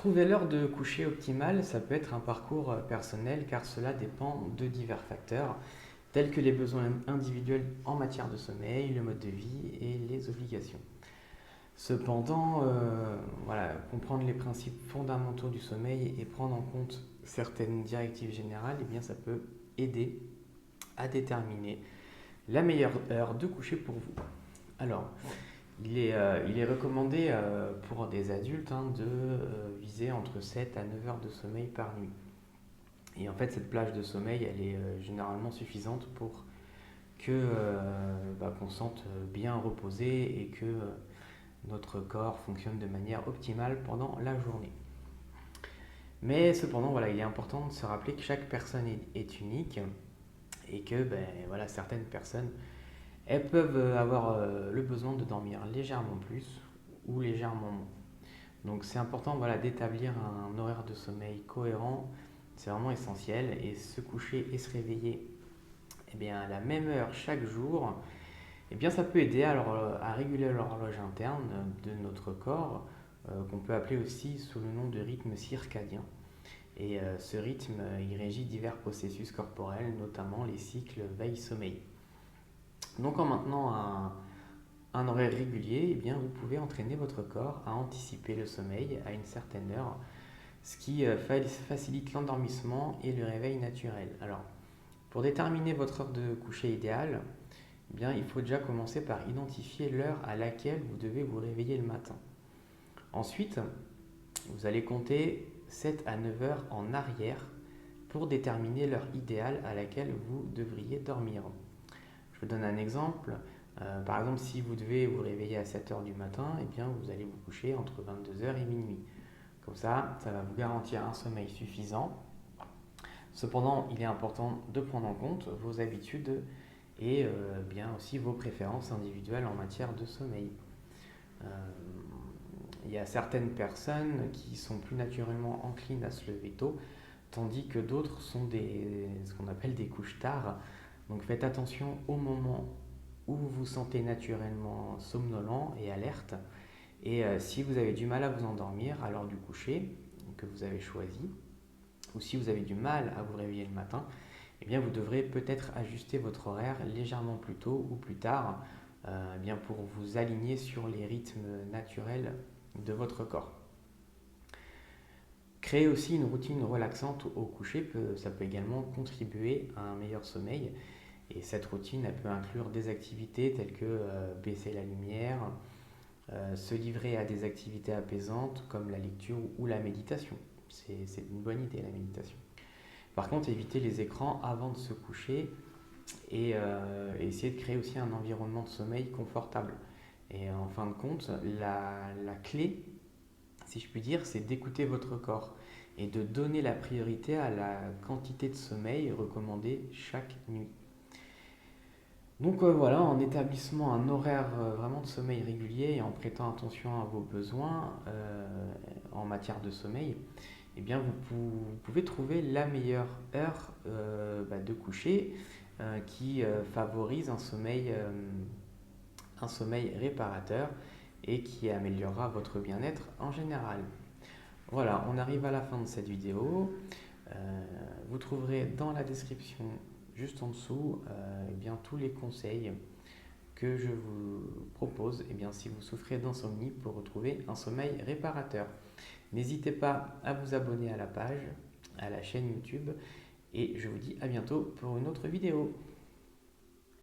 Trouver l'heure de coucher optimale, ça peut être un parcours personnel car cela dépend de divers facteurs tels que les besoins individuels en matière de sommeil, le mode de vie et les obligations. Cependant, comprendre les principes fondamentaux du sommeil et prendre en compte certaines directives générales, eh bien, ça peut aider à déterminer la meilleure heure de coucher pour vous. Alors, il est recommandé pour des adultes de viser entre 7 à 9 heures de sommeil par nuit. Et en fait, cette plage de sommeil, elle est généralement suffisante pour qu'on se sente bien reposé et que notre corps fonctionne de manière optimale pendant la journée. Mais cependant, voilà, il est important de se rappeler que chaque personne est unique et que certaines personnes elles peuvent avoir le besoin de dormir légèrement plus ou légèrement moins. Donc c'est important d'établir un horaire de sommeil cohérent, c'est vraiment essentiel. Et se coucher et se réveiller à la même heure chaque jour, ça peut aider à réguler l'horloge interne de notre corps, qu'on peut appeler aussi sous le nom de rythme circadien. Et ce rythme, il régit divers processus corporels, notamment les cycles veille-sommeil. Donc en maintenant un horaire régulier, vous pouvez entraîner votre corps à anticiper le sommeil à une certaine heure, ce qui facilite l'endormissement et le réveil naturel. Alors, pour déterminer votre heure de coucher idéale, il faut déjà commencer par identifier l'heure à laquelle vous devez vous réveiller le matin. Ensuite, vous allez compter 7 à 9 heures en arrière pour déterminer l'heure idéale à laquelle vous devriez dormir. Je vous donne un exemple. Par exemple, si vous devez vous réveiller à 7 heures du matin, vous allez vous coucher entre 22 heures et minuit. Comme ça va vous garantir un sommeil suffisant. Cependant, il est important de prendre en compte vos habitudes et aussi vos préférences individuelles en matière de sommeil. Il y a certaines personnes qui sont plus naturellement enclines à se lever tôt, tandis que d'autres sont ce qu'on appelle des couches tard. Donc faites attention au moment où vous vous sentez naturellement somnolent et alerte. Et si vous avez du mal à vous endormir à l'heure du coucher que vous avez choisi, ou si vous avez du mal à vous réveiller le matin, vous devrez peut-être ajuster votre horaire légèrement plus tôt ou plus tard pour vous aligner sur les rythmes naturels de votre corps. Créer aussi une routine relaxante au coucher, ça peut également contribuer à un meilleur sommeil. Et cette routine, elle peut inclure des activités telles que baisser la lumière, se livrer à des activités apaisantes comme la lecture ou la méditation. C'est une bonne idée, la méditation. Par contre, éviter les écrans avant de se coucher et essayer de créer aussi un environnement de sommeil confortable. Et en fin de compte, la clé, si je puis dire, c'est d'écouter votre corps et de donner la priorité à la quantité de sommeil recommandée chaque nuit. Donc en établissant un horaire vraiment de sommeil régulier et en prêtant attention à vos besoins en matière de sommeil, vous pouvez trouver la meilleure heure de coucher qui favorise un sommeil réparateur et qui améliorera votre bien-être en général. Voilà, on arrive à la fin de cette vidéo. Vous trouverez dans la description juste en dessous tous les conseils que je vous propose si vous souffrez d'insomnie pour retrouver un sommeil réparateur. N'hésitez pas à vous abonner à la page, à la chaîne YouTube et je vous dis à bientôt pour une autre vidéo.